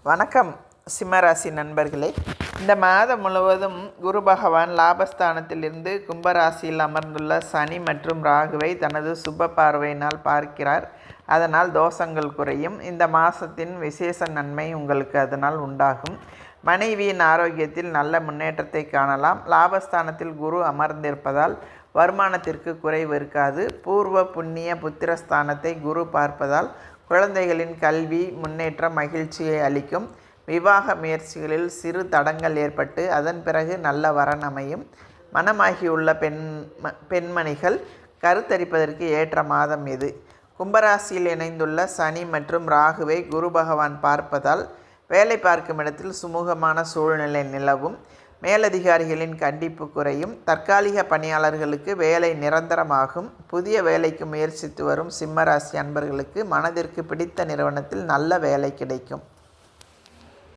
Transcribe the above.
வணக்கம் சிம்மராசி நண்பர்களே. இந்த மாதம் முழுவதும் குரு பகவான் லாபஸ்தானத்திலிருந்து கும்பராசியில் அமர்ந்துள்ள சனி மற்றும் ராகுவை தனது சுப பார்வையினால் பார்க்கிறார். அதனால் தோஷங்கள் குறையும். இந்த மாதத்தின் விசேஷ நன்மை உங்களுக்கு அதனால் உண்டாகும். மனைவியின் ஆரோக்கியத்தில் நல்ல முன்னேற்றத்தை காணலாம். லாபஸ்தானத்தில் குரு அமர்ந்திருப்பதால் வருமானத்திற்கு குறைவு இருக்காது. பூர்வ புண்ணிய புத்திரஸ்தானத்தை குரு பார்ப்பதால் குழந்தைகளின் கல்வி முன்னேற்றம் மகிழ்ச்சியை அளிக்கும். விவாக முயற்சிகளில் சிறு தடங்கள் ஏற்பட்டு அதன் பிறகு நல்ல வரன் அமையும். மனமாகியுள்ள பெண்மணிகள் கருத்தரிப்பதற்கு ஏற்ற மாதம் இது. கும்பராசியில் இணைந்துள்ள சனி மற்றும் ராகுவை குரு பகவான் பார்ப்பதால் வேலை பார்க்கும் இடத்தில் சுமூகமான சூழ்நிலை நிலவும். மேலதிகாரிகளின் கண்டிப்பு குறையும். தற்காலிக பணியாளர்களுக்கு வேலை நிரந்தரமாகும். புதிய வேலைக்கு முயற்சித்து வரும் சிம்மராசி அன்பர்களுக்கு மனதிற்கு பிடித்த நிறுவனத்தில் நல்ல வேலை கிடைக்கும்.